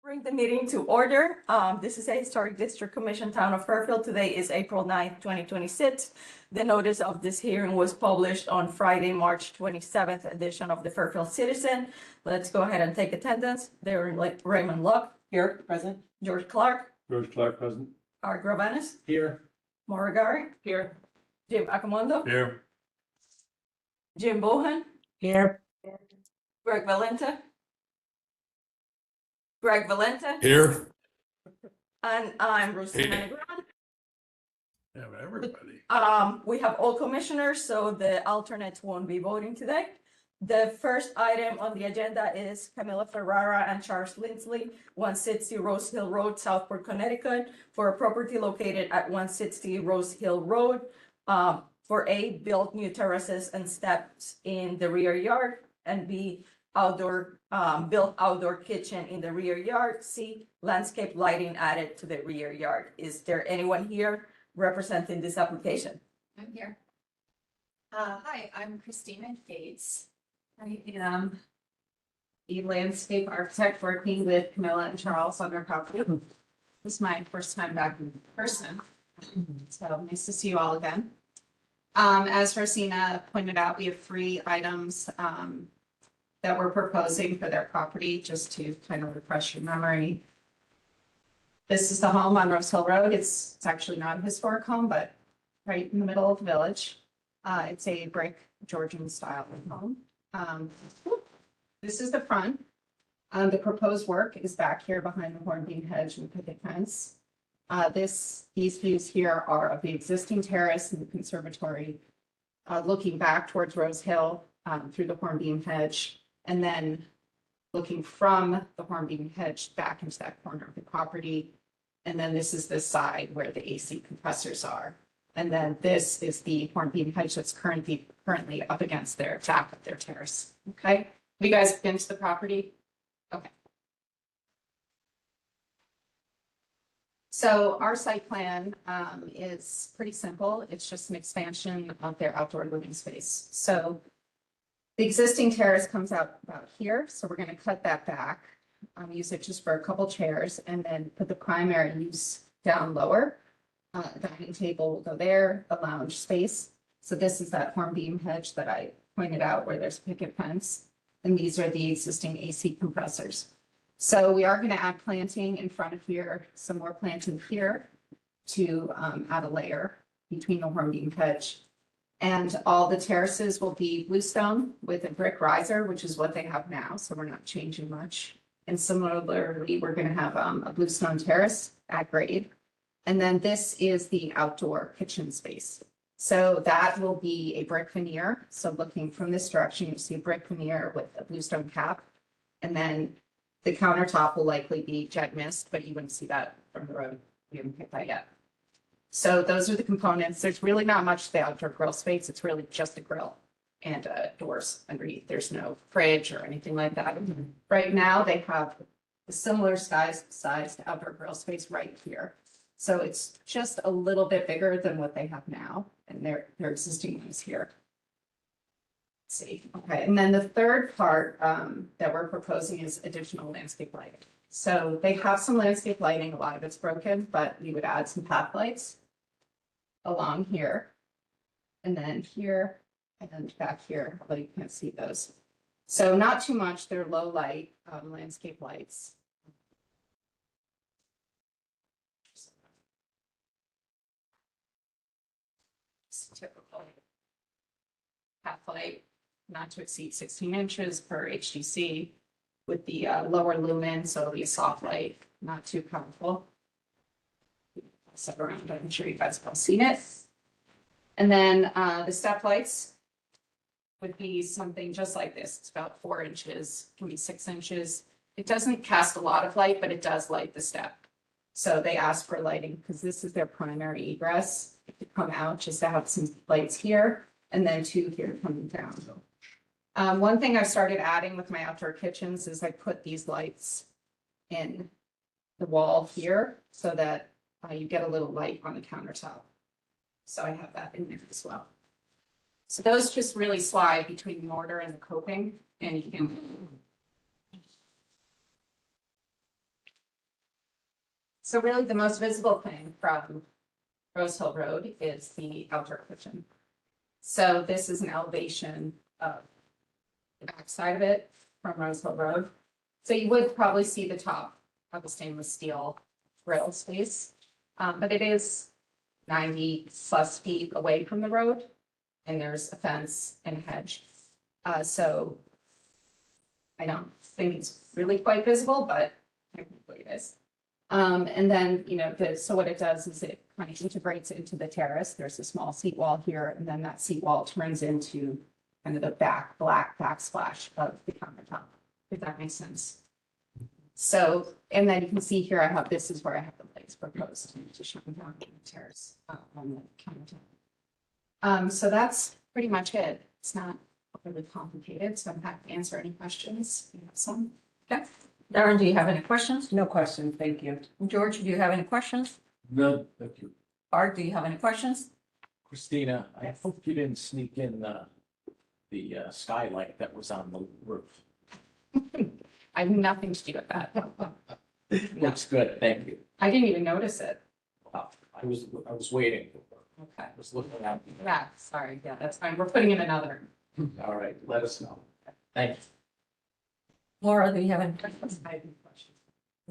Bring the meeting to order. This is a Historic District Commission, Town of Fairfield. Today is April 9th, 2026. The notice of this hearing was published on Friday, March 27th edition of the Fairfield Citizen. Let's go ahead and take attendance. There are Raymond Luck. Here. Present. George Clark. George Clark present. Art Gravanis. Here. Maura Gary. Here. Jim Akamondo. Here. Jim Bohan. Here. Greg Valenta. Greg Valenta. Here. And I'm Rosina Here. Negron. Yeah, but everybody. We have all commissioners, so the alternates won't be voting today. The first item on the agenda is Camila Ferrara and Charles Lindsley, 160 Rose Hill Road, Southport, Connecticut, for a property located at 160 Rose Hill Road, for A, build new terraces and steps in the rear yard, and B, build outdoor kitchen in the rear yard. C, landscape lighting added to the rear yard. Is there anyone here representing this application? I'm here. Hi, I'm Christina Gates. I am a landscape architect working with Camilla and Charles on their property. This is my first time back in person, so nice to see you all again. As Rosina pointed out, we have 3 items that we're proposing for their property, just to kind of refresh your memory. This is the home on Rose Hill Road. It's actually not a historic home, but right in the middle of the village. It's a brick Georgian style home. This is the front. The proposed work is back here behind the hornbeam hedge and picket fence. These views here are of the existing terrace and the conservatory, looking back towards Rose Hill through the hornbeam hedge, and then looking from the hornbeam hedge back into that corner of the property. And then this is the side where the AC compressors are. And then this is the hornbeam hedge that's currently up against their back of their terrace. Okay, have you guys been to the property? Okay. So our site plan is pretty simple. It's just an expansion of their outdoor living space. So the existing terrace comes out about here. So we're going to cut that back, use it just for a couple chairs, and then put the primary use down lower. Dining table will go there, the lounge space. So this is that hornbeam hedge that I pointed out where there's a picket fence. And these are the existing AC compressors. So we are going to add planting in front of here, some more planting here to add a layer between the hornbeam hedge. And all the terraces will be bluestone with a brick riser, which is what they have now. So we're not changing much. And similarly, we're going to have a bluestone terrace at grade. And then this is the outdoor kitchen space. So that will be a brick veneer. So looking from this direction, you see a brick veneer with a bluestone cap. And then the countertop will likely be jet mist, but you wouldn't see that from the road. We haven't picked that yet. So those are the components. There's really not much to the outdoor grill space. It's really just a grill and doors underneath. There's no fridge or anything like that. Right now, they have a similar sized outdoor grill space right here. So it's just a little bit bigger than what they have now, and their existing ones here. Let's see, okay, and then the third part that we're proposing is additional landscape lighting. So they have some landscape lighting, a lot of it's broken, but we would add some path lights along here, and then here, and then back here, although you can't see those. So not too much, they're low light landscape lights. Typical path light, not to exceed 16 inches per HDC with the lower lumen, so it'll be a soft light, not too powerful. Set around, I'm sure you guys have all seen it. And then the step lights would be something just like this. It's about 4 inches, can be 6 inches. It doesn't cast a lot of light, but it does light the step. So they ask for lighting because this is their primary egress to come out, just to have some lights here and then 2 here coming down. One thing I've started adding with my outdoor kitchens is I put these lights in the wall here so that you get a little light on the countertop. So I have that in there as well. So those just really slide between the mortar and the coping, and you can So really the most visible thing from Rose Hill Road is the outdoor kitchen. So this is an elevation of the backside of it from Rose Hill Road. So you would probably see the top of the stainless steel grill space. But it is 90+ feet away from the road and there's a fence and a hedge. So I don't think it's really quite visible, but technically it is. And then, so what it does is it kind of integrates into the terrace. There's a small seat wall here, and then that seat wall turns into kind of the black backsplash of the countertop, if that makes sense. So, and then you can see here, this is where I have the legs proposed to show down the terrace on the countertop. So that's pretty much it. It's not really complicated, so I'm happy to answer any questions. You have some? Okay. Darren, do you have any questions? No question, thank you. George, do you have any questions? No, thank you. Art, do you have any questions? Christina, I hope you didn't sneak in the skylight that was on the roof. I have nothing to do with that. No, Looks good, thank you. I didn't even notice it. Wow, I was waiting. Okay. I was looking at. Yeah, sorry. Yeah, that's fine. We're putting in another. All right, let us know. Thank you. Laura, do you have any questions? I have no questions.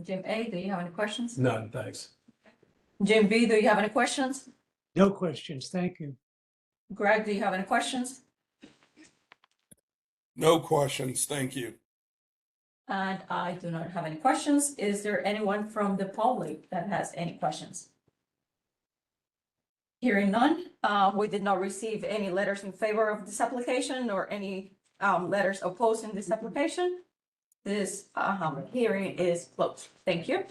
Jim A, do you have any questions? None, thanks. Jim B, do you have any questions? No questions, thank you. Greg, do you have any questions? No questions, thank you. And I do not have any questions. Is there anyone from the public that has any questions? Hearing none, we did not receive any letters in favor of this application or any letters opposing this application. This hearing is closed. Thank you.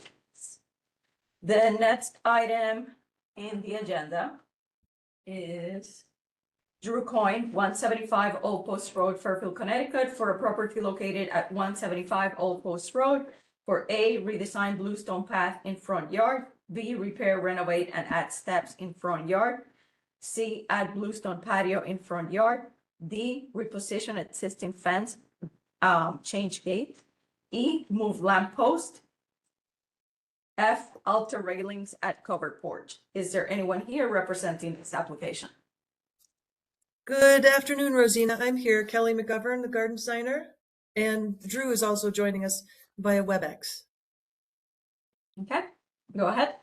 The next item in the agenda is Drew Coyne, 175 Old Post Road, Fairfield, Connecticut, for a property located at 175 Old Post Road for A, redesign bluestone path in front yard, B, repair, renovate, and add steps in front yard, C, add bluestone patio in front yard, D, reposition existing fence, change gate, E, move lamp post, F, alter railings at covered porch. Is there anyone here representing this application? Good afternoon, Rosina. I'm here, Kelly McGovern, the garden designer, and Drew is also joining us via WebEx. Okay, go ahead.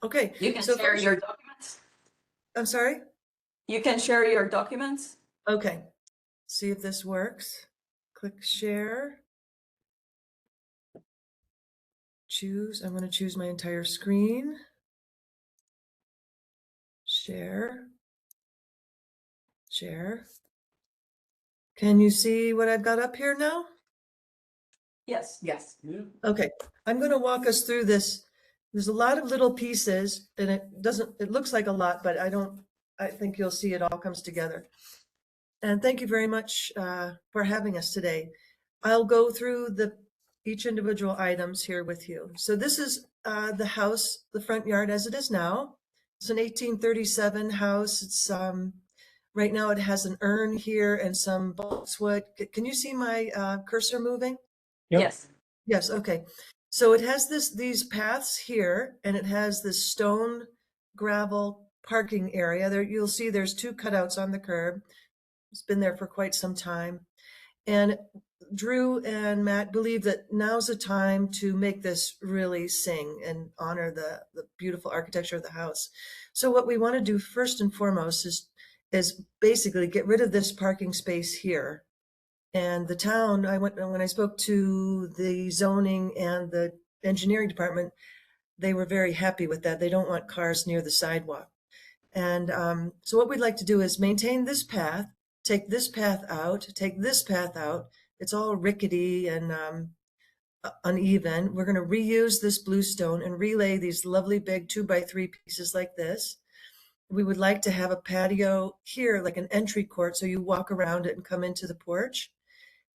Okay. You can so share first- your documents. I'm sorry? You can share your documents. Okay. See if this works. Click share. Choose. I'm going to choose my entire screen. Share. Share. Can you see what I've got up here now? Yes. Yes. Okay, I'm going to walk us through this. There's a lot of little pieces and it looks like a lot, but I think you'll see it all comes together. And thank you very much for having us today. I'll go through each individual items here with you. So this is the house, the front yard as it is now. It's an 1837 house. It's right now it has an urn here and some boxwood. Can you see my cursor moving? Yep. Yes. Yes, okay. So it has these paths here, and it has this stone gravel parking area. There you'll see there's two cutouts on the curb. It's been there for quite some time. And Drew and Matt believe that now's the time to make this really sing and honor the beautiful architecture of the house. So what we want to do first and foremost is basically get rid of this parking space here. And the town, when I spoke to the zoning and the engineering department, they were very happy with that. They don't want cars near the sidewalk. And so what we'd like to do is maintain this path, take this path out, take this path out. It's all rickety and uneven. We're going to reuse this bluestone and relay these lovely big 2x3 pieces like this. We would like to have a patio here, like an entry court, so you walk around it and come into the porch.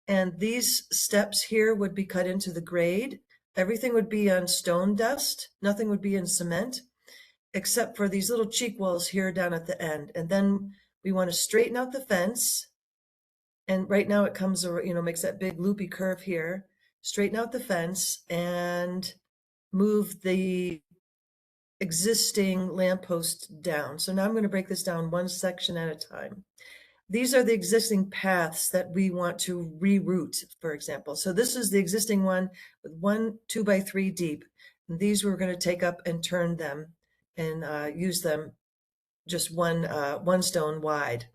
And these steps here would be cut into the grade. Everything would be on stone dust. Nothing would be in cement, except for these little cheek walls here down at the end. And then we want to straighten out the fence. And right now it comes, makes that big loopy curve here. Straighten out the fence and move the existing lampposts down. So now I'm going to break this down one section at a time. These are the existing paths that we want to reroute, for example. So this is the existing one with 1 2x3 deep. And these we're going to take up and turn them and use them just one stone wide.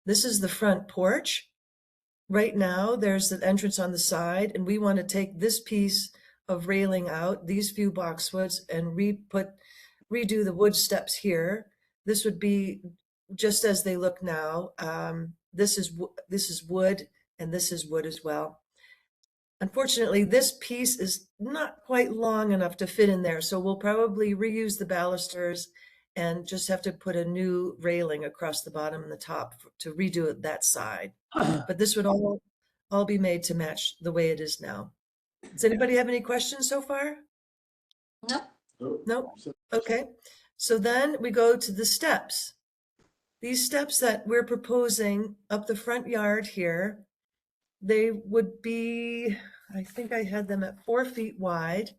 This is the front porch. Right now, there's an entrance on the side, and we want to take this piece of railing out, these few boxwoods, and redo the wood steps here. This would be just as they look now. This is wood, and this is wood as well. Unfortunately, this piece is not quite long enough to fit in there, so we'll probably reuse the balusters and just have to put a new railing across the bottom and the top to redo it that side. But this would all be made to match the way it is now. Does anybody have any questions so far? No? Okay. So then we go to the steps. These steps that we're proposing up the front yard here, they would be, I think I had them at 4 feet wide,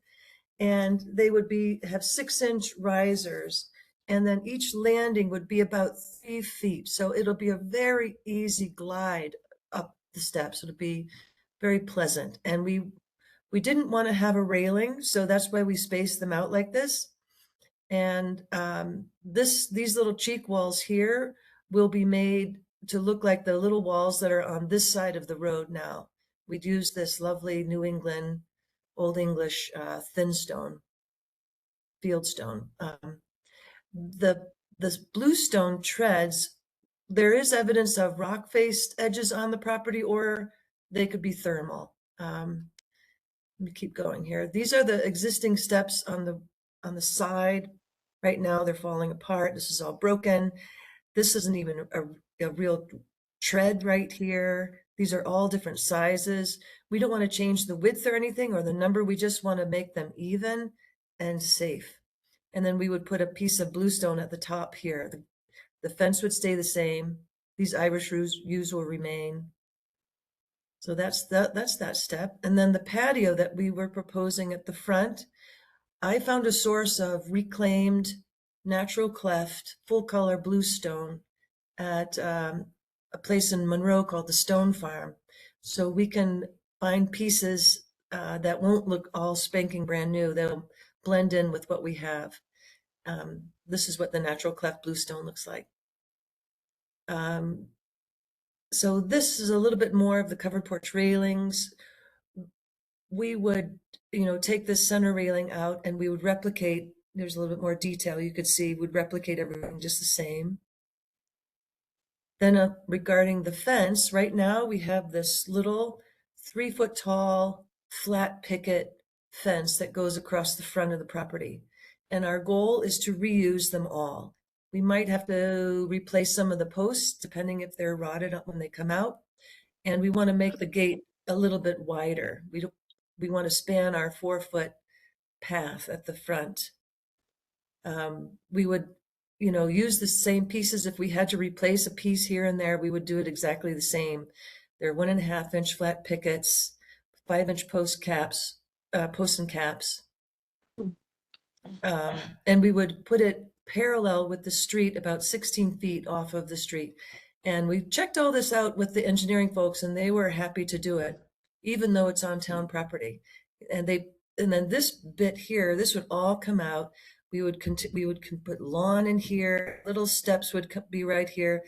and they would have 6-inch risers. And then each landing would be about 3 feet. So it'll be a very easy glide up the steps. It'll be very pleasant. And we didn't want to have a railing, so that's why we spaced them out like this. And these little cheek walls here will be made to look like the little walls that are on this side of the road now. We'd use this lovely New England, Old English thin stone, field stone. The bluestone treads, there is evidence of rock-faced edges on the property, or they could be thermal. Let me keep going here. These are the existing steps on the side. Right now, they're falling apart. This is all broken. This isn't even a real tread right here. These are all different sizes. We don't want to change the width or anything or the number. We just want to make them even and safe. And then we would put a piece of bluestone at the top here. The fence would stay the same. These Irish yews will remain. So that's that step. And then the patio that we were proposing at the front, I found a source of reclaimed natural cleft, full color bluestone at a place in Monroe called the Stone Farm. So we can find pieces that won't look all spanking brand new. They'll blend in with what we have. This is what the natural cleft bluestone looks like. So this is a little bit more of the covered porch railings. We would, take this center railing out and we would replicate, there's a little bit more detail you could see, would replicate everything just the same. Then regarding the fence, right now we have this little 3-foot tall flat picket fence that goes across the front of the property. And our goal is to reuse them all. We might have to replace some of the posts depending if they're rotted up when they come out. And we want to make the gate a little bit wider. We want to span our 4-foot path at the front. We would, use the same pieces. If we had to replace a piece here and there, we would do it exactly the same. They're 1.5-inch flat pickets, 5-inch posts and caps. And we would put it parallel with the street, about 16 feet off of the street. And we checked all this out with the engineering folks, and they were happy to do it, even though it's on town property. And then this bit here, this would all come out. We would put lawn in here. Little steps would be right here.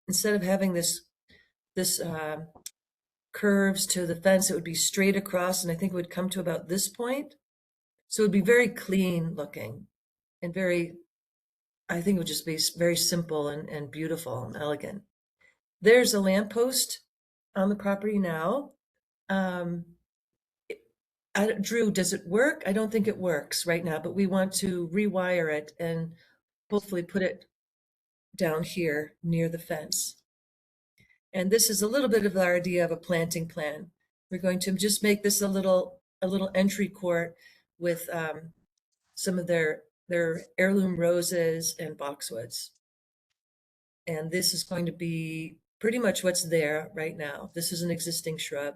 Instead of having this curves to the fence, it would be straight across, and I think it would come to about this point. So it would be very clean looking and I think it would just be very simple and beautiful and elegant. There's a lamppost on the property now. Drew, does it work? I don't think it works right now, but we want to rewire it and hopefully put it down here near the fence. And this is a little bit of our idea of a planting plan. We're going to just make this a little entry court with some of their heirloom roses and boxwoods. And this is going to be pretty much what's there right now. This is an existing shrub.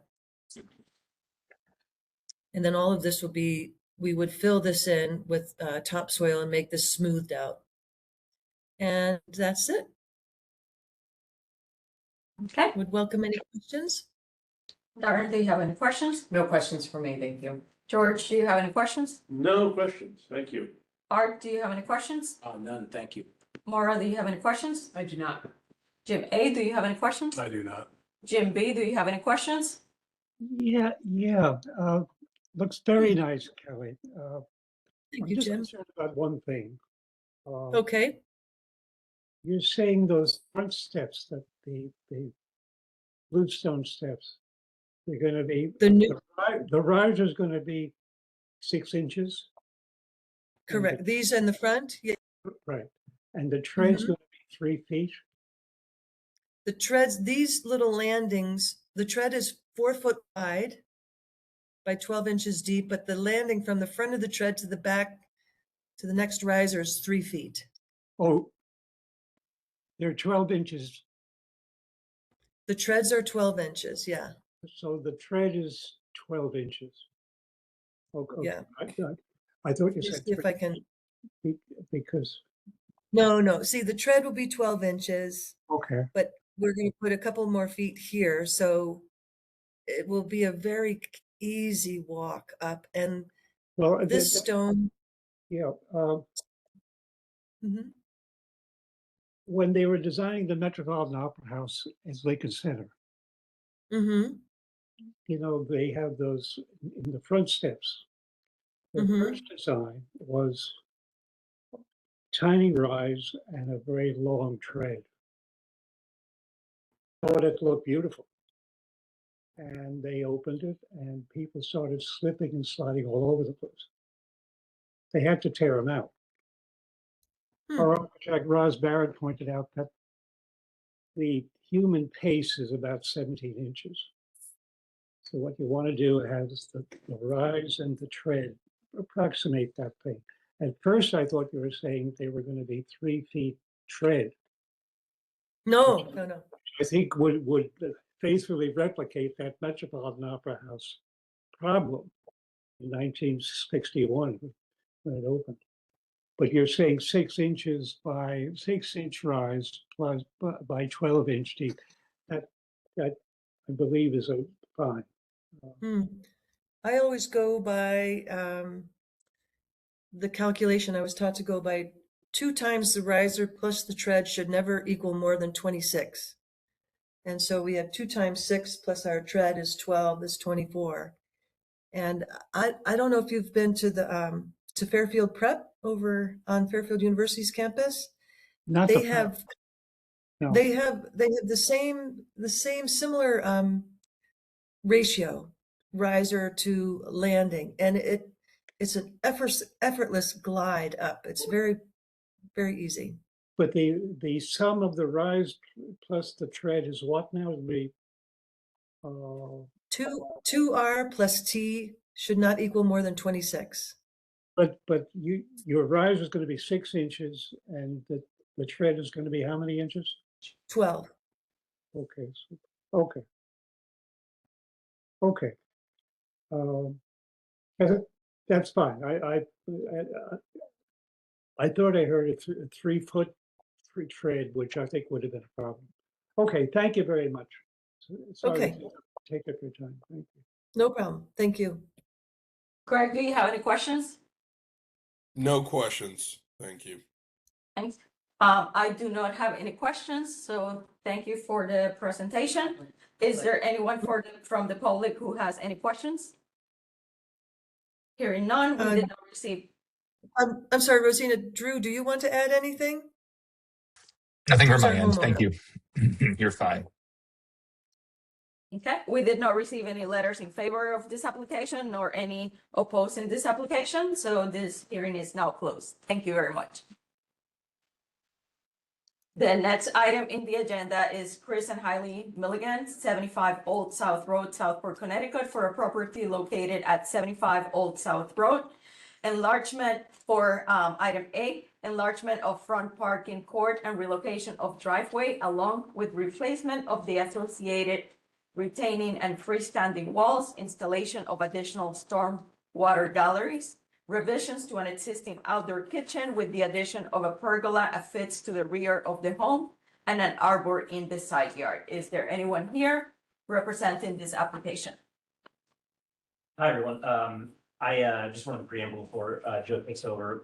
And then all of this will be we would fill this in with topsoil and make this smoothed out. And that's it. Okay, Would welcome any questions. Darren, do you have any questions? No questions for me, thank you. George, do you have any questions? No questions, thank you. Art, do you have any questions? None, thank you. Maura, do you have any questions? I do not. Jim A, do you have any questions? I do not. Jim B, do you have any questions? Yeah, looks very nice, Kelly. Thank I'm you, just Jim. concerned about one thing. Okay. You're saying those front steps, that the bluestone steps, they're gonna be, The new, the rise is gonna be 6 inches, correct. These in the front, yeah. right? And the tread's Mhm. gonna be 3 feet. The treads, these little landings, the tread is 4 foot wide by 12 inches deep, but the landing from the front of the tread to the back to the next riser is 3 feet. Oh, they're 12 inches, The treads are 12 inches, yeah. so the tread is 12 inches. Okay. Yeah. I thought you Let me said see if I can, because, no, see, the tread will be 12 inches, okay. but we're gonna put a couple more feet here, so it will be a very easy walk up, and Well, this stone, yeah, mhm, when they were designing the Metropolitan Opera House in Lincoln Center, mhm, you know, they have those in the front steps. The Mhm. first design was tiny rise and a very long tread. Thought it looked beautiful. And they opened it and people started slipping and sliding all over the place. They had to tear them out. Hmm. Our architect Roz Barrett pointed out that the human pace is about 17 inches. So what you want to do is the rise and the tread approximate that thing. At first, I thought you were saying they were going to be 3 feet tread. no. I think would faithfully replicate that Metropolitan Opera House problem in 1961 when it opened. But you're saying 6 inches by 6-inch rise plus by 12-inch deep. That I believe is a fine. Hmm. I always go by the calculation I was taught to go by 2 times the riser plus the tread should never equal more than 26. And so we have 2 times 6 plus our tread is 12 is 24. And I don't know if you've been to the to Fairfield Prep over on Fairfield University's campus. Not They the have no. they have the same similar ratio riser to landing, and it's an effortless glide up. It's very easy. But the sum of the rise plus the tread is what now? It'd be 2R plus T should not equal more than 26. but your rise is going to be 6 inches and the tread is going to be how many inches? 12. Okay. Okay. Okay. That's fine. I thought I heard a 3 foot tread, which I think would have been a problem. Okay, thank you very much. Sorry Okay. to take up your time. Thank you. No problem. Thank you. Greg, do you have any questions? No questions. Thank you. Thanks. I do not have any questions, so thank you for the presentation. Is there anyone from the public who has any questions? Hearing none, we did not receive. I'm sorry, Rosina. Drew, do you want to add anything? Nothing from Who's our my end. Thank homeowner? you. You're fine. Okay, we did not receive any letters in favor of this application nor any opposing this application, so this hearing is now closed. Thank you very much. The next item in the agenda is Chris and Hailey Milligan, 75 Old South Road, Southport, Connecticut, for a property located at 75 Old South Road. Enlargement for item A, enlargement of front parking court and relocation of driveway along with replacement of the associated retaining and freestanding walls, installation of additional storm water galleries. revisions to an existing outdoor kitchen with the addition of a pergola affixed to the rear of the home and an arbor in the side yard. Is there anyone here representing this application? Hi, everyone. I just wanted to preamble before Joe takes over.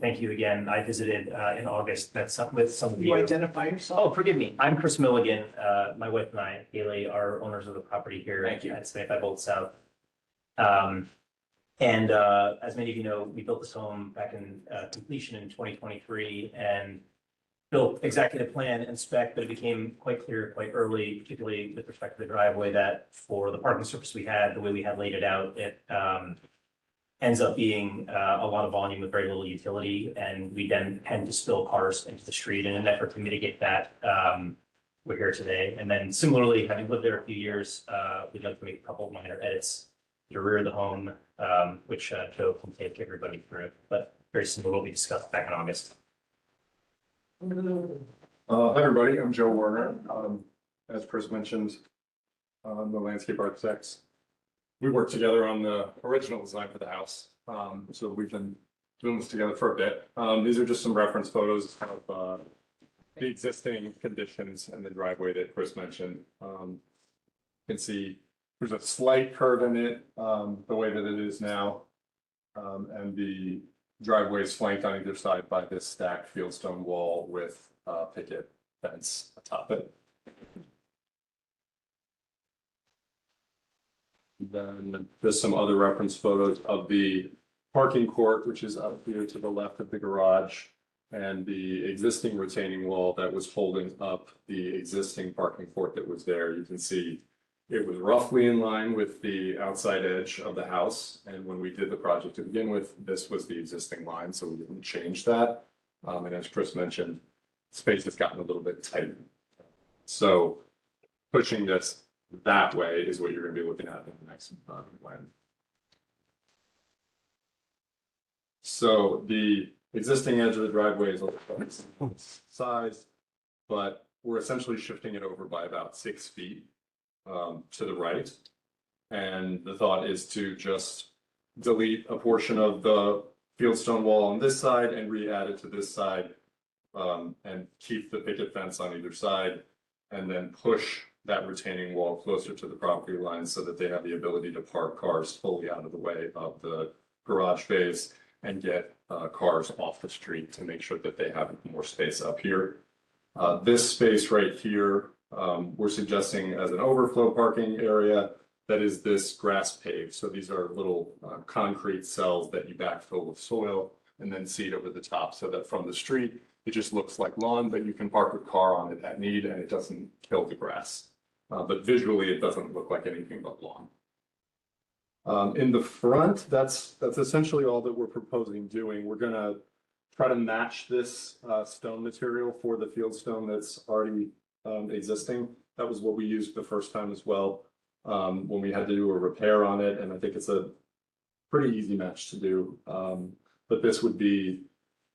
Thank you again. I visited in August, met with some of you. identify yourself? Oh, forgive me. I'm Chris Milligan. My wife and I, Haley, are owners of the property here Thank you. at 75 Old South. As many of you know, we built this home back in completion in 2023 and built exactly the plan and spec, but it became quite clear quite early, particularly with respect to the driveway, that for the parking surface we had, the way we had laid it out, it ends up being a lot of volume with very little utility, and we then tend to spill cars into the street. In an effort to mitigate that, we're here today. And then similarly, having lived there a few years, we'd like to make a couple of minor edits to the rear of the home, which Joe can take everybody through, but very similar to what we discussed back in August. Hi, everybody. I'm Joe Warner. As Chris mentioned, I'm the landscape architects. We worked together on the original design for the house. So we've been doing this together for a bit. These are just some reference photos of the existing conditions and the driveway that Chris mentioned. You can see there's a slight curve in it, the way that it is now. And the driveway is flanked on either side by this stacked fieldstone wall with picket fence atop it. Then there's some other reference photos of the parking court, which is up here to the left of the garage, and the existing retaining wall that was holding up the existing parking court that was there. You can see it was roughly in line with the outside edge of the house. And when we did the project to begin with, this was the existing line, so we didn't change that. And as Chris mentioned, space has gotten a little bit tight. So pushing this that way is what you're gonna be looking at in the next plan. So the existing edge of the driveway is a little size, but we're essentially shifting it over by about 6 feet to the right. And the thought is to just delete a portion of the fieldstone wall on this side and re-add it to this side, and keep the picket fence on either side, and then push that retaining wall closer to the property line so that they have the ability to park cars fully out of the way of the garage space and get cars off the street to make sure that they have more space up here. This space right here, we're suggesting as an overflow parking area that is this grass paved. So these are little concrete cells that you backfill with soil and then seed over the top so that from the street, it just looks like lawn, but you can park a car on it at need and it doesn't kill the grass. But visually, it doesn't look like anything but lawn. In the front, that's essentially all that we're proposing doing. We're gonna try to match this stone material for the fieldstone that's already existing. That was what we used the first time as well, when we had to do a repair on it, and I think it's a pretty easy match to do. But this would be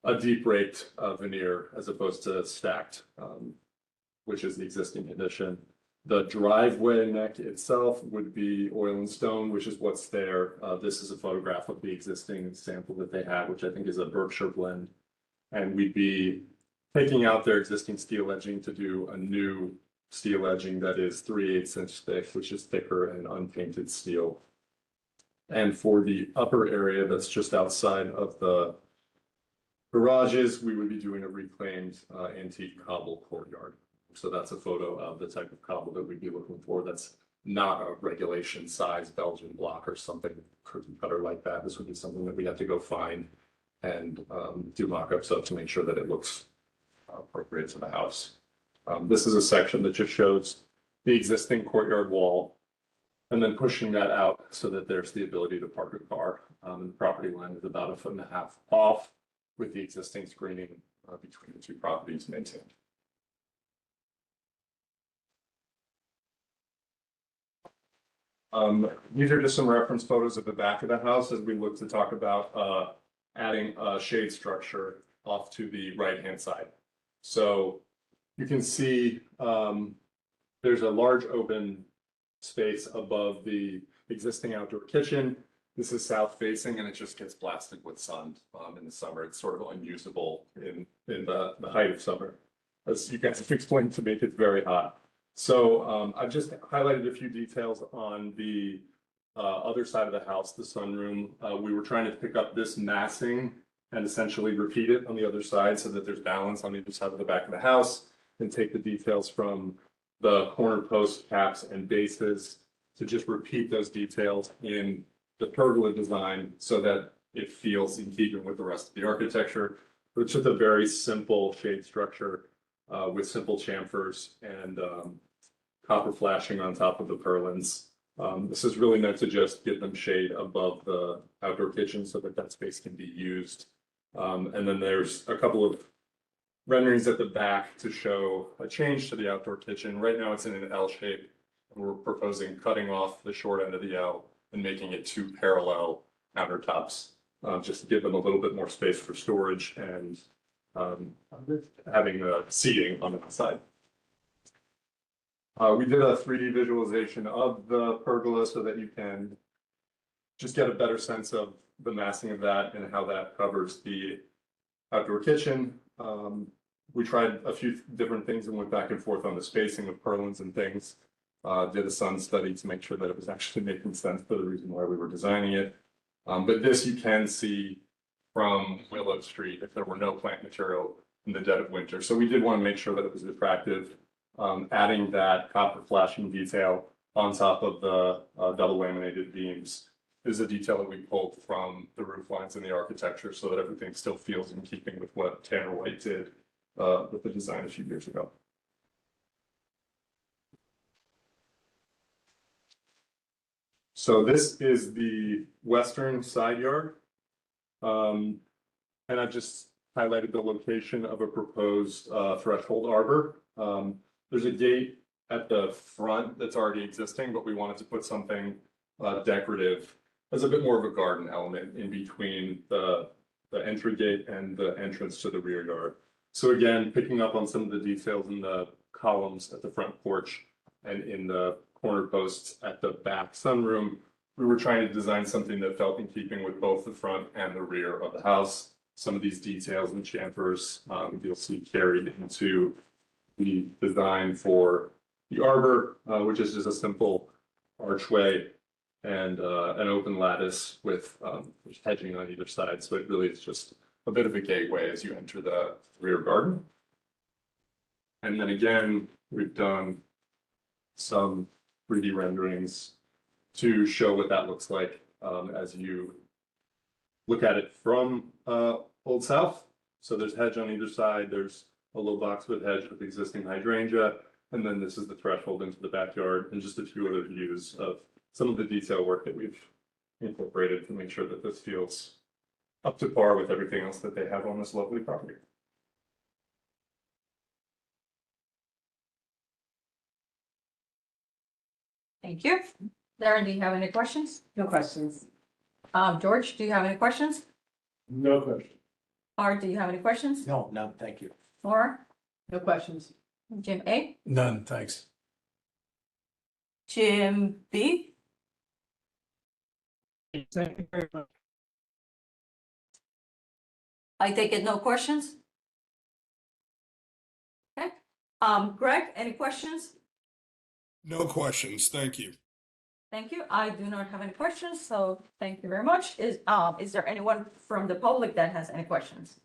a deep raked veneer as opposed to stacked, which is the existing condition. The driveway neck itself would be oil and stone, which is what's there. This is a photograph of the existing sample that they had, which I think is a Berkshire blend. And we'd be taking out their existing steel edging to do a new steel edging that is 3/8 inch thick, which is thicker and unpainted steel. And for the upper area that's just outside of the garages, we would be doing a reclaimed antique cobble courtyard. So that's a photo of the type of cobble that we'd be looking for. That's not a regulation size Belgian block or something cookie cutter like that. This would be something that we have to go find and do mock-ups of to make sure that it looks appropriate to the house. This is a section that just shows the existing courtyard wall and then pushing that out so that there's the ability to park a car. The property line is about 1.5 feet off with the existing screening between the two properties maintained. These are just some reference photos of the back of the house as we look to talk about adding a shade structure off to the right-hand side. So you can see there's a large open space above the existing outdoor kitchen. This is south facing and it just gets blasted with sun in the summer. It's sort of unusable in the height of summer. As you guys have explained to me, it's very hot. So I've just highlighted a few details on the other side of the house, the sunroom. We were trying to pick up this massing and essentially repeat it on the other side so that there's balance on either side of the back of the house, and take the details from the corner post caps and bases to just repeat those details in the pergola design so that it feels in keeping with the rest of the architecture. It's just a very simple shade structure with simple chamfers and copper flashing on top of the purlins. This is really meant to just give them shade above the outdoor kitchen so that that space can be used. And then there's a couple of renderings at the back to show a change to the outdoor kitchen. Right now it's in an L shape. We're proposing cutting off the short end of the L and making it 2 parallel countertops, just to give them a little bit more space for storage and having the seating on the side. We did a 3D visualization of the pergola so that you can just get a better sense of the massing of that and how that covers the outdoor kitchen. We tried a few different things and went back and forth on the spacing of purlins and things. Did a sun study to make sure that it was actually making sense for the reason why we were designing it. But this you can see from Willow Street if there were no plant material in the dead of winter. So we did want to make sure that it was attractive. Adding that copper flashing detail on top of the double laminated beams is a detail that we pulled from the roof lines and the architecture so that everything still feels in keeping with what Tanner White did with the design a few years ago. So this is the western side yard. And I've just highlighted the location of a proposed threshold arbor. There's a gate at the front that's already existing, but we wanted to put something decorative as a bit more of a garden element in between the entry gate and the entrance to the rear yard. So again, picking up on some of the details in the columns at the front porch and in the corner posts at the back sunroom, we were trying to design something that felt in keeping with both the front and the rear of the house. Some of these details and chamfers you'll see carried into the design for the arbor, which is just a simple archway and an open lattice with hedging on either side. So it really is just a bit of a gateway as you enter the rear garden. And then again, we've done some 3D renderings to show what that looks like as you look at it from Old South. So there's hedge on either side. There's a low boxwood hedge with existing hydrangea. And then this is the threshold into the backyard and just a few other views of some of the detail work that we've incorporated to make sure that this feels up to par with everything else that they have on this lovely property. Thank you. Darren, do you have any questions? No questions. George, do you have any questions? No question. Art, do you have any questions? No, no, thank you. Laura? No questions. Jim A? None, thanks. Jim B? Thank you very much. I take it no questions? Okay. Greg, any questions? No questions, thank you. Thank you. I do not have any questions, so thank you very much. Is there anyone from the public that has any questions?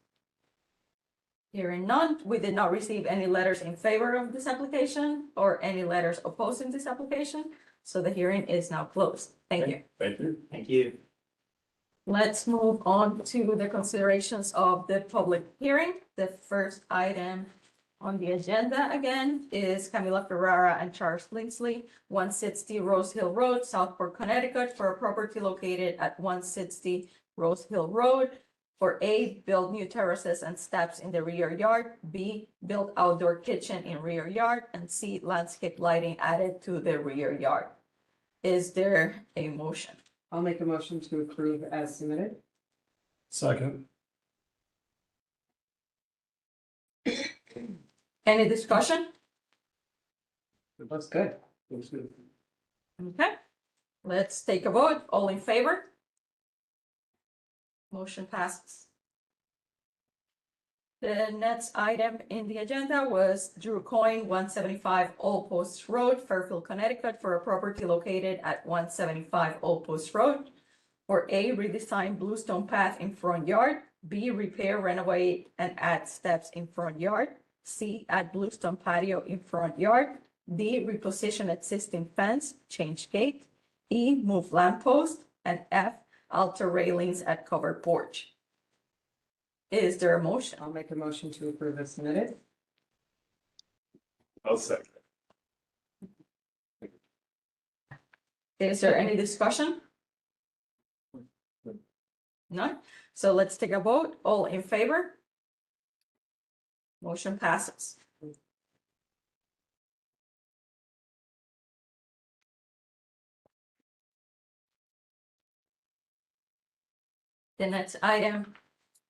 Hearing none, we did not receive any letters in favor of this application or any letters opposing this application, so the hearing is now closed. Thank you. Thank you. Thank you. Let's move on to the considerations of the public hearing. The first item on the agenda again is Camila Ferrara and Charles Lindsley, 160 Rose Hill Road, Southport, Connecticut, for a property located at 160 Rose Hill Road. For A, build new terraces and steps in the rear yard. B, build outdoor kitchen in rear yard. And C, landscape lighting added to the rear yard. Is there a motion? I'll make a motion to approve as submitted. Second. Any discussion? It looks good. Okay, let's take a vote. All in favor? Motion passes. The next item in the agenda was Drew Coyne, 175 Old Post Road, Fairfield, Connecticut, for a property located at 175 Old Post Road. For A, redesign bluestone path in front yard. B, repair, renovate, and add steps in front yard. C, add bluestone patio in front yard. D, reposition existing fence, change gate. E, move lamppost. And F, alter railings at covered porch. Is there a motion? I'll make a motion to approve as submitted. I'll second. Is there any discussion? None? So let's take a vote. All in favor? Motion passes. The next item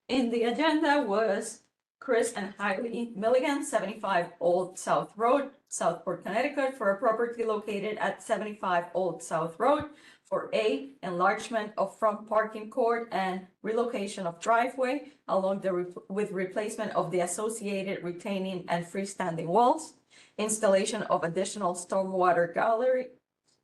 in the agenda was Chris and Heidi Milligan, 75 Old South Road, Southport, Connecticut, for a property located at 75 Old South Road. For A, enlargement of front parking court and relocation of driveway along with replacement of the associated retaining and freestanding walls, installation of additional stormwater gallery,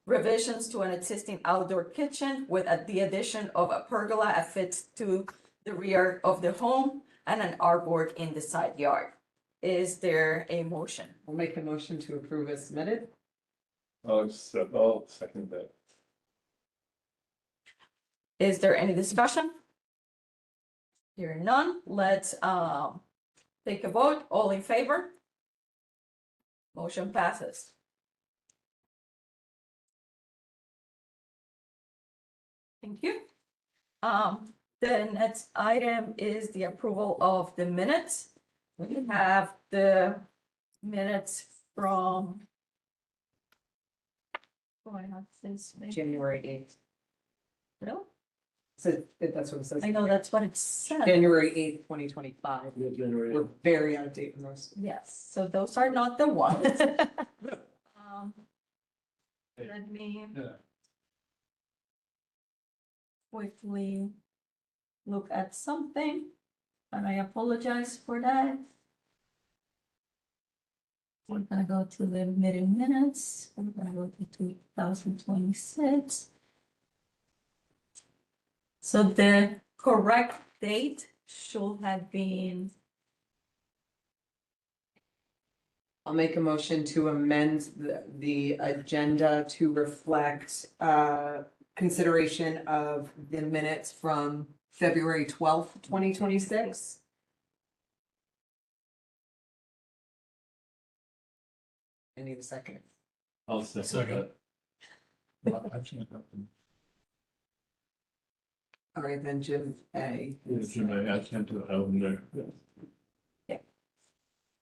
revisions to an existing outdoor kitchen with the addition of a pergola affixed to the rear of the home, and an artboard in the side yard. Is there a motion? I'll make a motion to approve as submitted. I'll second that. Is there any discussion? Hearing none, let's take a vote. All in favor? Motion passes. Thank you. The next item is the approval of the minutes. We have the minutes from. Oh, I have this. January 8th. Really? So that's what it says. I know that's what it said. January 8th, 2025. We're very out of date in those. Yes, so those are not the ones. Let me quickly look at something, and I apologize for that. We're gonna go to the meeting minutes. We're gonna go to 2026. So the correct date should have been. I'll make a motion to amend the agenda to reflect consideration of the minutes from February 12th, 2026. I need a second. I'll second. All right, then Jim A. I can't do it.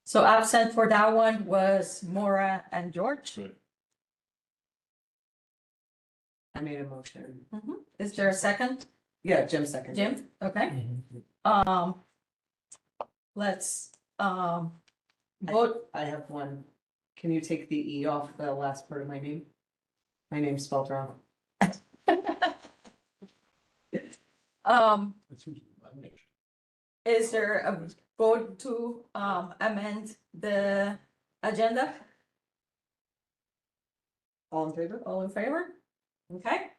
So absent for that one was Maura and George. Right. I made a motion. Is there a second? Yeah, Jim second. Jim, okay. Let's vote. I have one. Can you take the E off the last part of my name? My name's spelled wrong. Is there a vote to amend the agenda? All in favor? All in favor? Okay.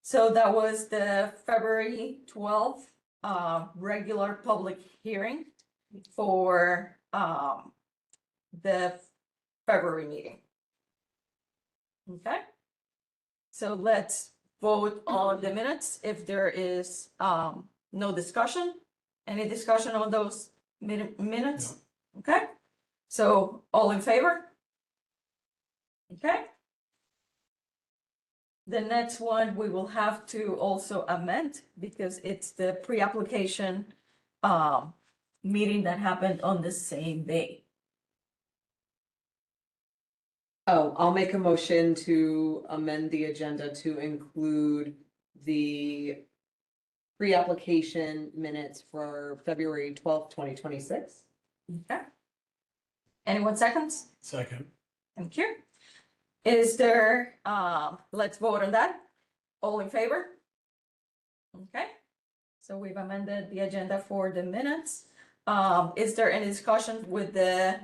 So that was the February 12th regular public hearing for the February meeting. Okay. So let's vote on the minutes if there is no discussion. Any discussion on those minutes? Okay. So all in favor? Okay. The next one, we will have to also amend because it's the pre-application meeting that happened on the same day. Oh, I'll make a motion to amend the agenda to include the pre-application minutes for February 12th, 2026. Okay. Anyone seconds? Second. Thank you. Is there, let's vote on that. All in favor? Okay. So we've amended the agenda for the minutes. Is there any discussion with the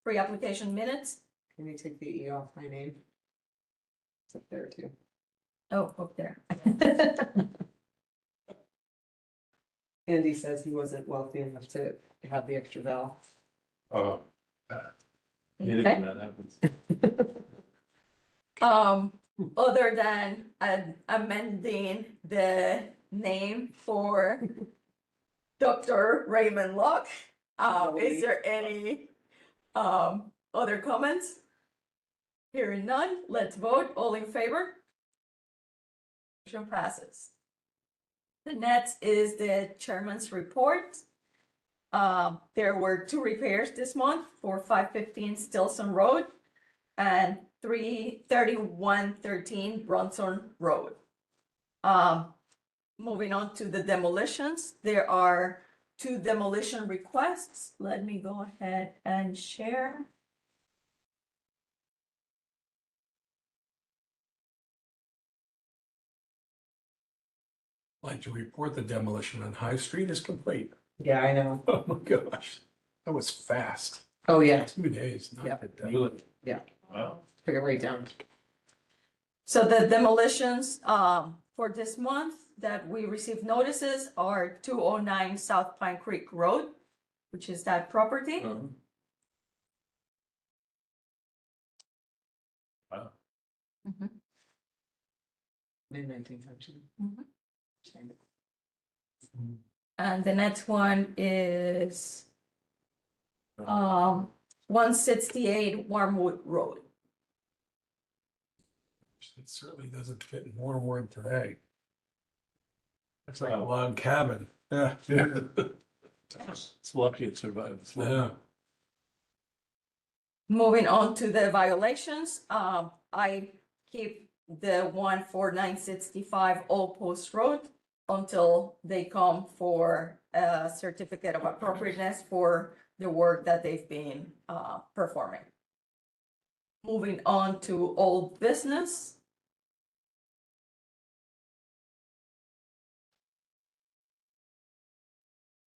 pre-application minutes? Can you take the E off my name? It's up there too. Oh, up there. Andy says he wasn't wealthy enough to have the extra vowel. Oh. Okay. That happens. Other than amending the name for Dr. Raymond Locke, is there any other comments? Hearing none, let's vote. All in favor? Motion passes. The next is the chairman's report. There were 2 repairs this month for 515 Stilson Road and 3113 Bronson Road. Moving on to the demolitions, there are 2 demolition requests. Let me go ahead and share. Like to report the demolition on High Street is complete. Yeah, I know. Oh my gosh, that was fast. Oh, yeah. 2 days. knocked Yep. it down. Really? Yeah. Wow. Took it right down. So the demolitions for this month that we received notices are 209 South Pine Creek Road, which is that property. Wow. Mhm. In 1913. And the next one is 168 Wormwood Road. It certainly doesn't fit in warm word today. It's like a log cabin. Yeah. It's lucky it survived. Yeah. Moving on to the violations, I keep the one for 965 Old Post Road until they come for a certificate of appropriateness for the work that they've been performing. Moving on to old business.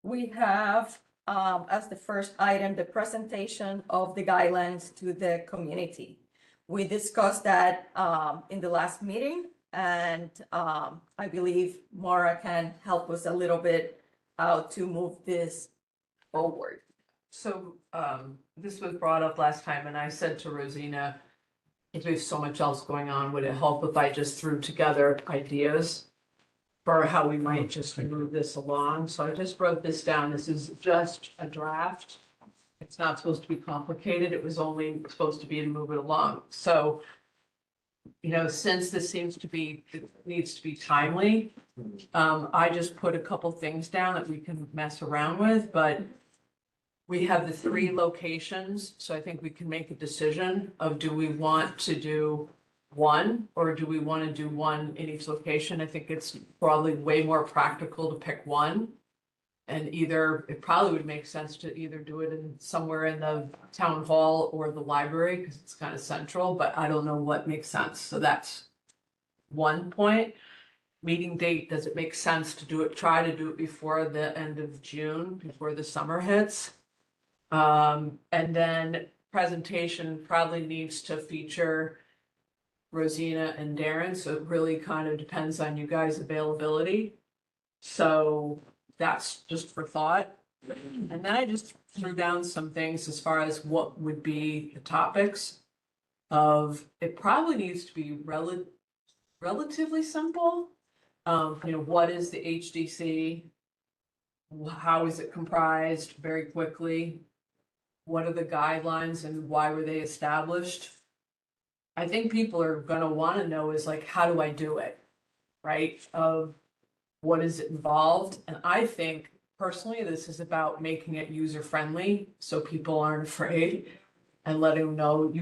We have, as the first item, the presentation of the guidelines to the community. We discussed that in the last meeting, and I believe Maura can help us a little bit how to move this forward. So, this was brought up last time and I said to Rosina, if there's so much else going on, would it help if I just threw together ideas for how we might just move this along? So I just wrote this down. This is just a draft. It's not supposed to be complicated. It was only supposed to be to move it along. So, you know, since this seems to be, it needs to be timely, I just put a couple things down that we can mess around with, but we have the 3 locations, so I think we can make a decision of, do we want to do one, or do we want to do one in each location? I think it's probably way more practical to pick one. And it probably would make sense to either do it in somewhere in the town hall or the library, because it's kind of central, but I don't know what makes sense. So that's one point. Meeting date, does it make sense to do it, try to do it before the end of June, before the summer hits? And then presentation probably needs to feature Rosina and Darren, so it really kind of depends on you guys' availability. So that's just for thought. And then I just threw down some things as far as what would be the topics of, it probably needs to be relatively simple. You know, what is the HDC? How is it comprised? Very quickly. What are the guidelines and why were they established? I think people are gonna wanna know is like, how do I do it? Right? Of what is it involved? And I think personally, this is about making it user-friendly, so people aren't afraid. And letting them know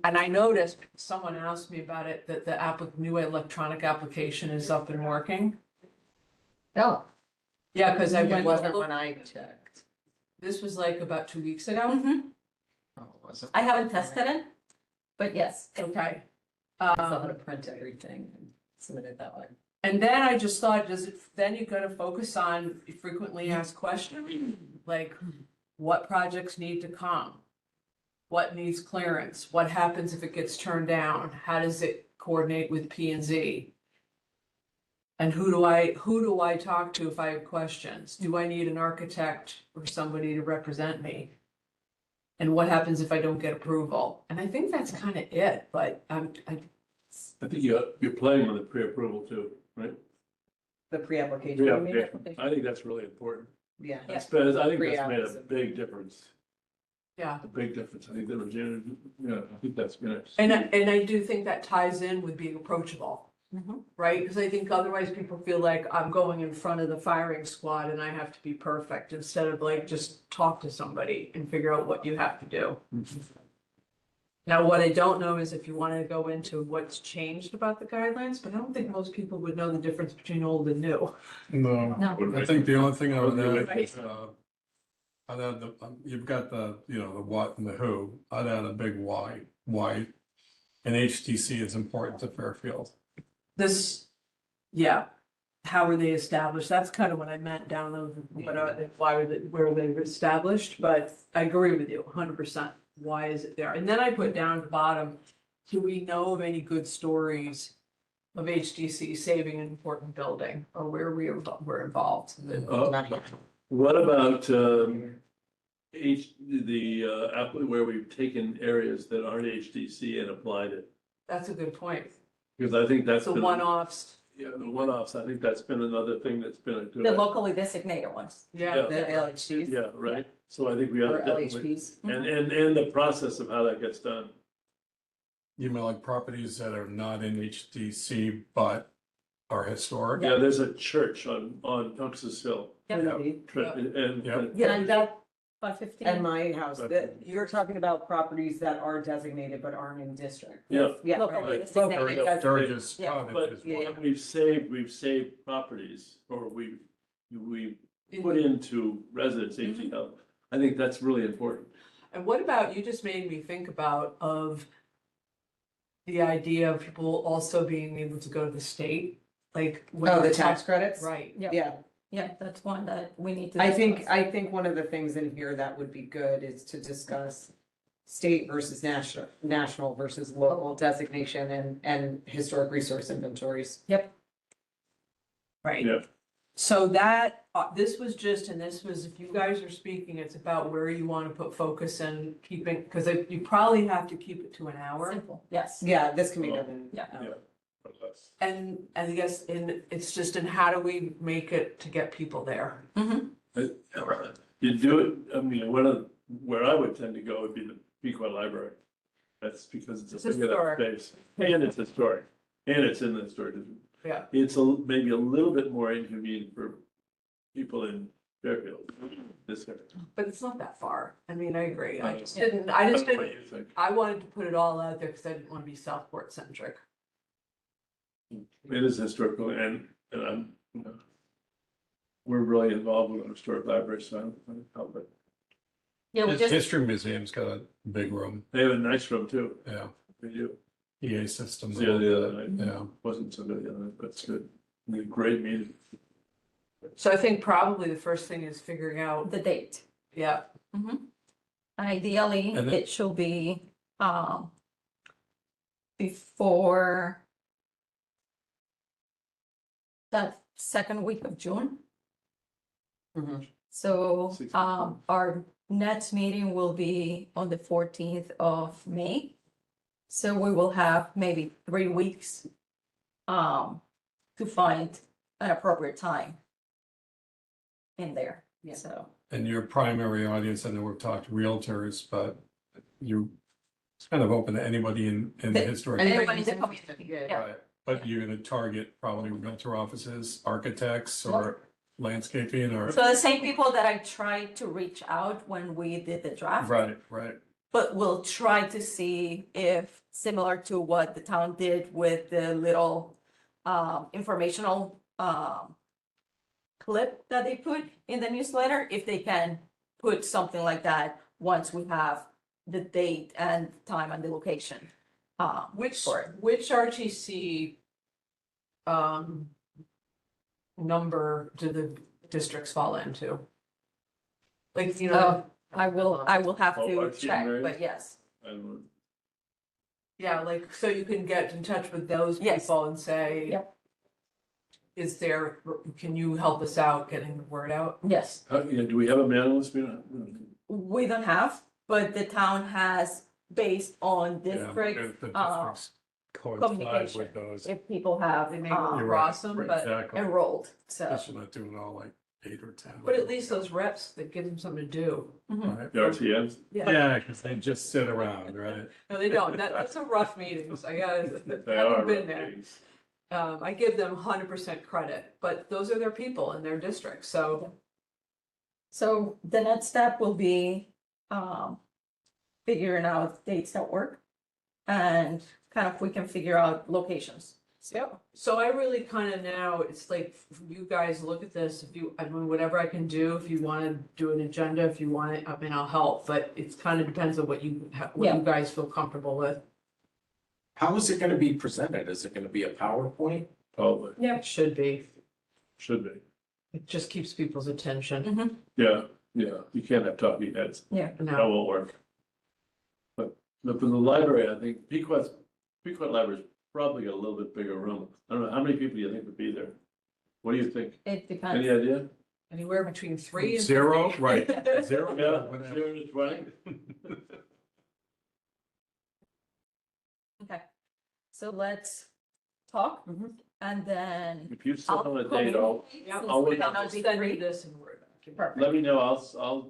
and I noticed, someone asked me about it, that the new electronic application is up and working. Oh, Yeah, because I It went, wasn't when I checked. this was like about 2 weeks ago. Mhm. Oh, it wasn't. I haven't tested it, but yes. Okay. I still had to print everything and submit it that way. And then I just thought, then you gotta focus on frequently asked questions, like what projects need to come? What needs clearance? What happens if it gets turned down? How does it coordinate with P and Z? And who do I talk to if I have questions? Do I need an architect or somebody to represent me? And what happens if I don't get approval? And I think that's kind of it, but I think you're playing with the pre-approval too, right? The pre-application. you mean? Yeah, I think that's really important. Yeah. I think that's made a Pre-app. big difference, yeah. a big difference. I think that Regina, I think that's gonna. And I do think that ties in with being approachable. Right, because I think otherwise people feel like I'm going in front of the firing squad and I have to be perfect instead of like just talk to somebody and figure out what you have to do. Now, what I don't know is if you want to go into what's changed about the guidelines, but I don't think most people would know the difference between old and new. No, I think the only thing I would add Right. is, I'd add you've got the what and the who, I'd add a big why, and HTC is important to Fairfield. This, yeah, how were they established? That's kind of what I meant down those, what are they, why were they, where they were established, but I agree with you 100%. Why is it there? And then I put down at the bottom, do we know of any good stories of HDC saving an important building or where we were involved? What about where we've taken areas that aren't HDC and applied it? That's a good point. Because I think that's. The been- one-offs, Yeah, the one-offs, I think that's been another thing that's been a good. The locally designated ones. yeah. Yeah. The LHCs. Yeah, right, so I think we Or have definitely, LHPs. and the process of how that gets done. You mean like properties that are not in HDC but are historic? Yeah, there's a church on Tungus Hill. Trinity. And, Yep. Yeah, And that 515. And my house, you're talking about properties that are designated but aren't in district. Yeah. Yeah. Locally right. designated. Locally Sturgis Yeah. Cottage But is Yeah. one. we've saved properties, or we put into residents, I think that's really important. And what about, you just made me think about of the idea of people also being able to go to the state, like. when Oh, the we tax talk- credits? Right. Yeah, Yeah, that's one that we need to. I think discuss. one of the things in here that would be good is to discuss state versus national versus local designation and historic resource inventories. Right. Yeah. So that, this was just, and this was, if you guys are speaking, it's about where you want to put focus and keeping, because you probably have to keep it to an hour. Simple, yes. Yeah, this can be done in. Yeah. And I guess it's just in how do we make it to get people there? You do it, I mean, where I would tend to go would be the Pequot Library. That's because it's a big enough historic. space, and it's historic, and it's in the historic. Yeah. It's maybe a little bit more inconvenient for people in Fairfield, this area. But it's not that far. I mean, I agree. I just I didn't, don't know what didn't, you think. I wanted to put it all out there because I didn't want to be Southport centric. It is historical, and I'm, we're really involved with the historic library, so I don't help it. Yeah, we just, History Museum's got a big room, They have a nice room too, yeah, they do. EA systems. Yeah, the other night. Yeah. Wasn't so good the other night, but it's good. We had great meeting. So I think probably the first thing is figuring out, the date. yeah, Ideally, And then- it should be, before that second week of June. Mhm. So, 16th. our next meeting will be on the 14th of May. So we will have maybe 3 weeks, to find an appropriate time in there, Yeah. so. And your primary audience, I know we've talked realtors, but you, it's kind of open to anybody in the The- historic. Everybody in the community, Yeah. yeah. Right, but you're gonna target probably realtor offices, architects, or landscaping, or, So the same people that I tried to reach out when we did the draft. right. But we'll try to see if, similar to what the town did with the little informational clip that they put in the newsletter, if they can put something like that once we have the date and time and the location. which, For it. which RTC number do the districts fall into? Like, you know, Oh, I will have Oh, to Archie and check, Mary? but yes. And yeah, like, so you can get in touch with those Yes. people and say. Yep. Is there, can you help us out getting the word out? Yes, how, yeah, do we have a man on this? we don't have, but the town has based on Yeah, district, the districts coincide communication. with those. if people have, They may go You're across right, them, but, Exactly. enrolled, so. Guess you're not doing all like 8 or 10. but at least those reps, that give them something to do. Mhm. Right. The RTMs? Yeah, because they just sit around, right? No, they don't. That's a rough meetings. I gotta, They are. having been there. I give them 100% credit, but those are their people in their district, so. So the next step will be, figuring out dates that work. And kind of, we can figure out locations. So I really kind of now, it's like, you guys look at this, if you, I mean, whatever I can do, if you want to do an agenda, if you want it, I mean, I'll help, but it's kind of depends on what you, what Yeah. you guys feel comfortable with. How is it gonna be presented? Is it gonna be a PowerPoint? Probably, It should be. should be. It just keeps people's attention. Mm-hmm. Yeah, you can't have talking heads. That No, won't work. But for the library, I think Pequot Library is probably got a little bit bigger room. I don't know, how many people do you think would be there? What do you think? It depends. Any idea? anywhere between 3 and. 0, 50. right, 0, Yeah, whatever. 0 to 20? Okay, so let's talk Mhm. and then. If you set on a date, Yeah, I'll wait. I'll send you this in Word document. Perfect. let me know, I'll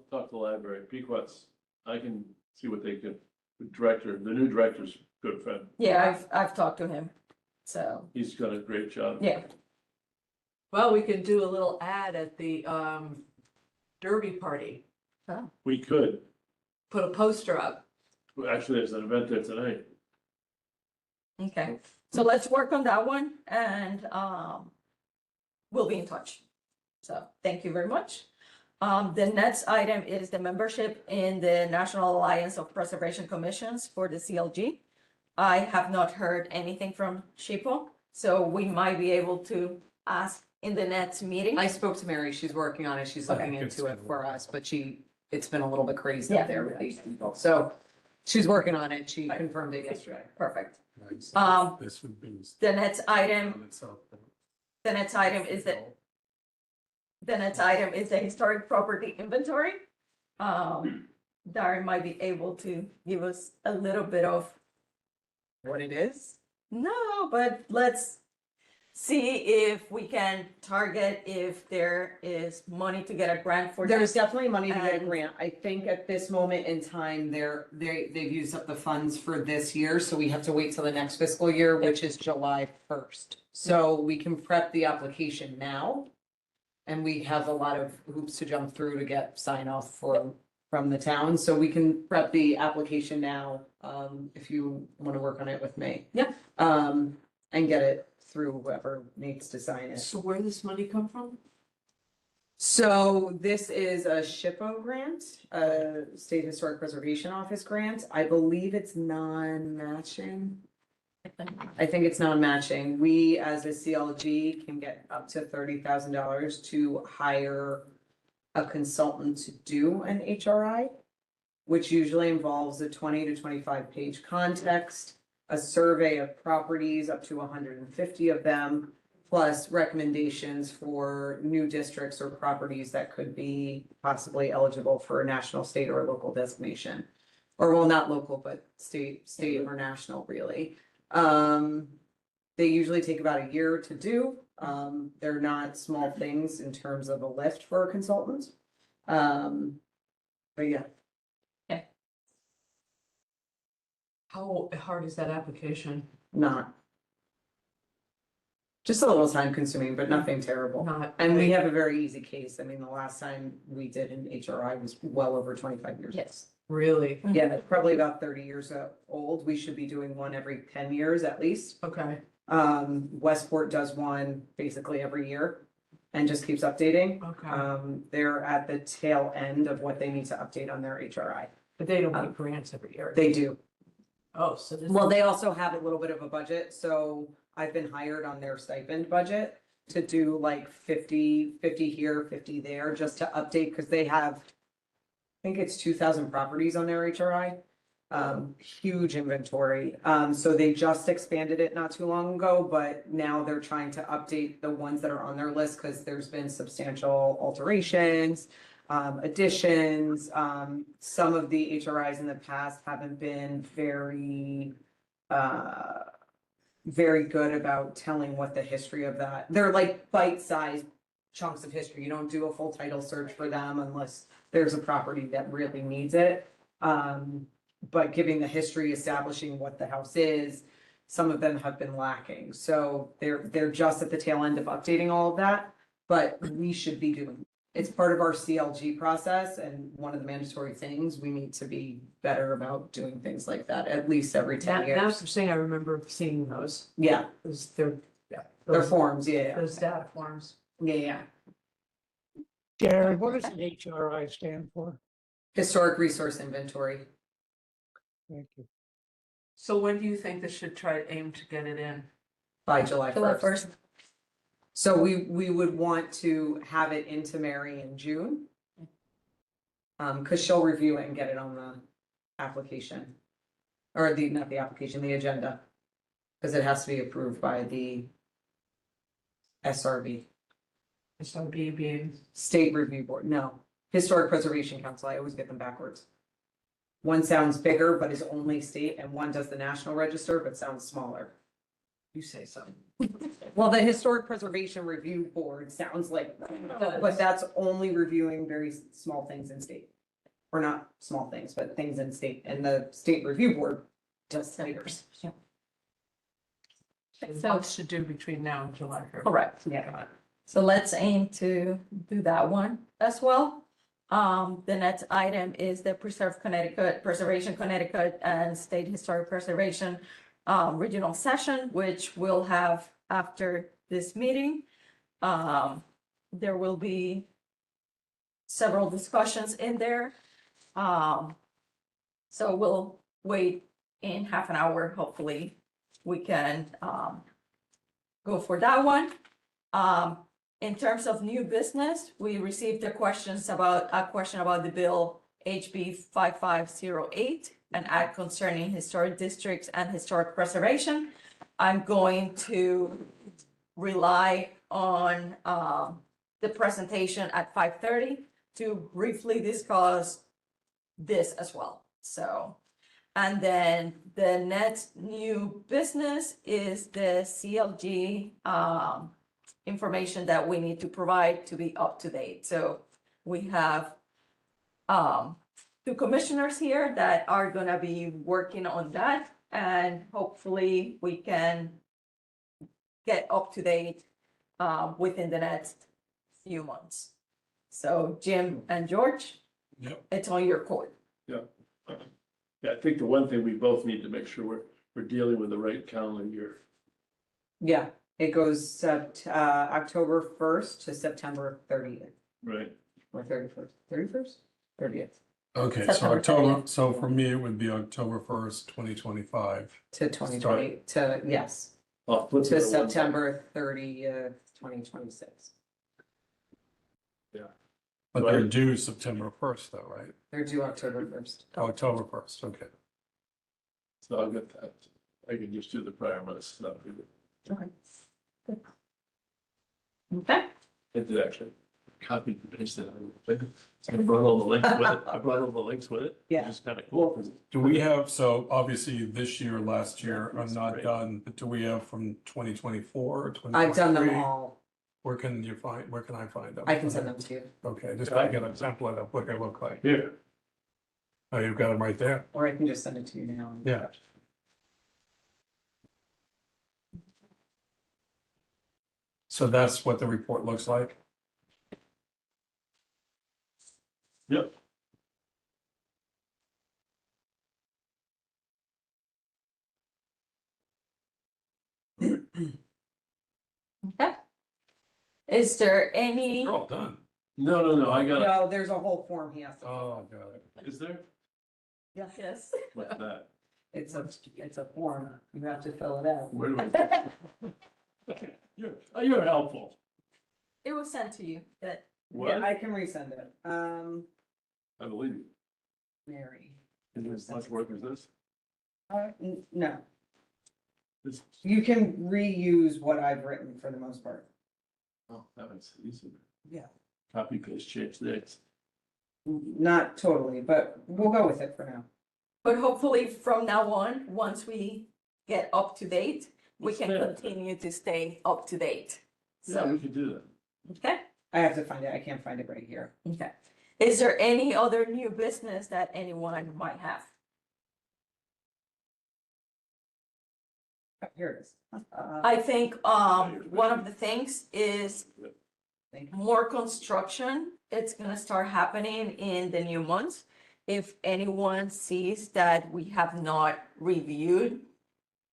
talk to the library. Pequot's, I can see what they can, the new director's a good friend. Yeah, I've talked to him, so, He's done a great job. yeah, Well, we can do a little ad at the Derby party, We could, put a poster up. well, actually, there's an event there tonight. okay. So let's work on that one and, we'll be in touch. So, thank you very much. The next item is the membership in the National Alliance of Preservation Commissions for the CLG. I have not heard anything from SHPO, so we might be able to ask in the next meeting. I spoke to Mary, she's working on it, she's Okay. looking into it for us, but it's been a little bit crazy Yeah. up there with these people, so she's working on it, she confirmed it yesterday. Perfect. Nice. Um, This would be. The next item, on itself. the next item is the historic property inventory. Darren might be able to give us a little bit of, What it is? no, but let's see if we can target if there is money to get a grant for There's this. definitely money to get a And- grant. I think at this moment in time, they've used up the funds for this year, so we have to wait till the next fiscal year, which is July 1st. So we can prep the application now. And we have a lot of hoops to jump through to get sign off from the town, so we can prep the application now, if you want to work on it with me. Yeah. And get it through whoever needs to sign it. So where does this money come from? So this is a SHPO grant, a State Historic Preservation Office grant. I believe it's non-matching. I think it's non-matching. We, as a CLG, can get up to $30,000 to hire a consultant to do an HRI, which usually involves a 20 to 25 page context, a survey of properties, up to 150 of them, plus recommendations for new districts or properties that could be possibly eligible for a national, state, or local designation. Or, well, not local, but state or national, really. They usually take about a year to do. They're not small things in terms of a lift for a consultant. But yeah, How hard is that application? not. Just a little time consuming, but nothing terrible. Not. And we have a very easy case. I mean, the last time we did an HRI was well over 25 years. Yes. Really? Yeah, it's probably about 30 years old. We should be doing one every 10 years at least. Okay, Westport does one basically every year and just keeps updating. okay. They're at the tail end of what they need to update on their HRI. But they don't get grants every year. They do. Oh, so this. Well, they also have a little bit of a budget, so I've been hired on their stipend budget to do like 50 here, 50 there, just to update, because they have, I think it's 2,000 properties on their HRI. Huge inventory. So they just expanded it not too long ago, but now they're trying to update the ones that are on their list because there's been substantial alterations, additions. Some of the HRIs in the past haven't been very good about telling what the history of that. They're like bite-sized chunks of history. You don't do a full title search for them unless there's a property that really needs it. But giving the history, establishing what the house is, some of them have been lacking. So they're just at the tail end of updating all of that, but we should be doing. It's part of our CLG process, and one of the mandatory things, we need to be better about doing things like that, at least every 10 That's years. the thing, I remember seeing those, Yeah, they're, they're forms, yeah, those data forms. yeah. Darren, what does an HRI stand for? Historic resource inventory. Thank you. So when do you think this should try to aim to get it in? By July July 1st. 1st. So we would want to have it into Mary in June. Because she'll review it and get it on the application. Or not the application, the agenda. Because it has to be approved by the SRB, So being, State Review Board, no, Historic Preservation Council, I always get them backwards. One sounds bigger, but is only state, and one does the National Register, but sounds smaller. you say so. Well, the Historic Preservation Review Board sounds like, but that's only reviewing very small things in state. Or not small things, but things in state, and the State Review Board does figures. So much to do between now and July 1st. Correct. Yeah. So let's aim to do that one as well. The next item is the Preservation Connecticut and State Historic Preservation regional session, which we'll have after this meeting. There will be several discussions in there. So we'll wait in half an hour, hopefully we can go for that one. In terms of new business, we received a question about the bill HB 5508, an act concerning historic districts and historic preservation. I'm going to rely on the presentation at 5:30 to briefly discuss this as well. So, and then the next new business is the CLG information that we need to provide to be up to date. So we have two commissioners here that are gonna be working on that, and hopefully we can get up to date within the next few months. So Jim and George, Yep. it's on your court. Yeah, I think the one thing we both need to make sure we're dealing with the right calendar year. Yeah, it goes October 1st to September 30th, Right. or 31st, 30th Okay, so September October, 30th. so for me, it would be October 1st, 2025. to 2020, to, yes, I'll flip it to to one side. September 30th, 2026. But Right. they're due September 1st though, right? They're due October 1st. October 1st, okay. So I'll get that. I can just do the prior months. That'll be good. Okay, I did actually copy and paste it. I brought all the links with it. I brought all the links with it. Yeah. Which is kind of cool. 'cause Do we have, so obviously this year, last year are That's not great. done, but do we have from 2024 or 2023? I've done them all. Where can I find them? I can send them to you, Okay, just gotta get a template of what they look like. Here, Oh, you've got them right there? or I can just send it to you now. Yeah. So that's what the report looks like? yep. okay. Is there any? They're all done. No, I got it. No, there's a whole form he has to. Oh, got it. Is there? Yes. What's that? It's a form, you have to fill it out. Where do I? You're helpful. It was sent to you, that, Yeah, What? I can resend it. I believe you. Mary. Is there as much work as this? No, This, you can reuse what I've written for the most part. oh, that makes it easier. Yeah. Copy, paste, change dates. Not totally, but we'll go with it for now. but hopefully from now on, once we get up to date, we can Yeah. continue to stay up to date. Yeah, we So, could do that. okay, I have to find it. I can't find it right here. okay. Is there any other new business that anyone might have? Oh, here it is. I think, one of the things is Thank you. more construction. It's gonna start happening in the new months. If anyone sees that we have not reviewed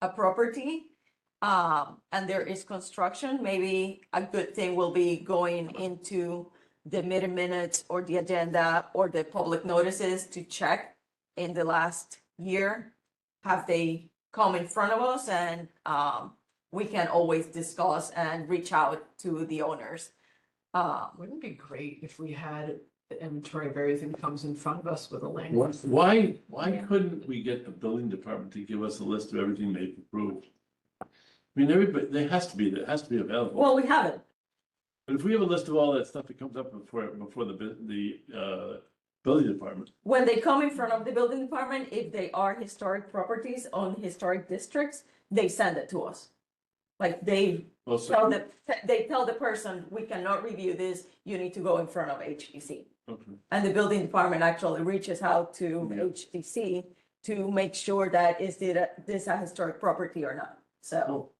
a property, and there is construction, maybe a good thing will be going into the meeting minutes or the agenda or the public notices to check in the last year. Have they come in front of us, and we can always discuss and reach out to the owners. Wouldn't it be great if we had the inventory of everything comes in front of us with a link? Why couldn't we get the building department to give us a list of everything they've approved? I mean, everybody, there has to be available. Well, we haven't. But if we have a list of all that stuff that comes up before the building department, When they come in front of the building department, if they are historic properties on historic districts, they send it to us. Like they also, tell the person, we cannot review this, you need to go in front of HDC. okay. And the building department actually reaches out to HDC to make sure that this a historic property or not. So, Cool.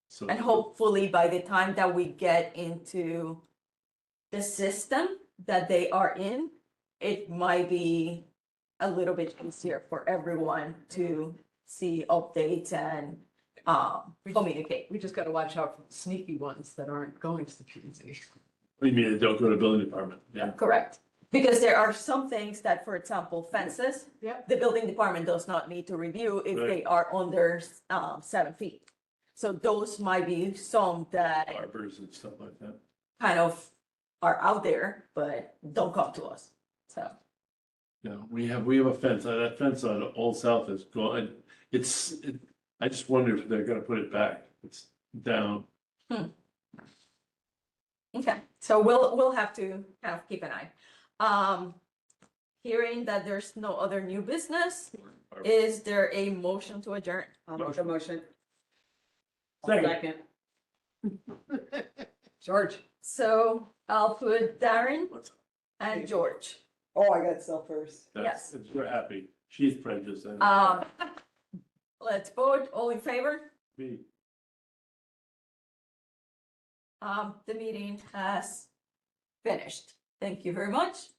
So. and hopefully by the time that we get into the system that they are in, it might be a little bit easier for everyone to see updates and communicate. We just gotta watch out for the sneaky ones that aren't going to the P and Z. What do you mean they don't go to building department? Yeah. Correct. Because there are some things that, for example, fences, Yep. the building department does not need to review if Right. they are under 7 feet. So those might be some that Arbors and stuff like that. kind of are out there, but don't come to us. So, Yeah, we have a fence, that fence on Old South is gone, I just wonder if they're gonna put it back, it's down. okay, so we'll have to kind of keep an eye. Hearing that there's no other new business, is there a motion to adjourn? I'll make a motion. Second. George. So I'll put Darren What's- and George. Oh, I got self first. Yes. We're happy, she's prejudiced. Let's vote, all in favor? Me. The meeting has finished. Thank you very much.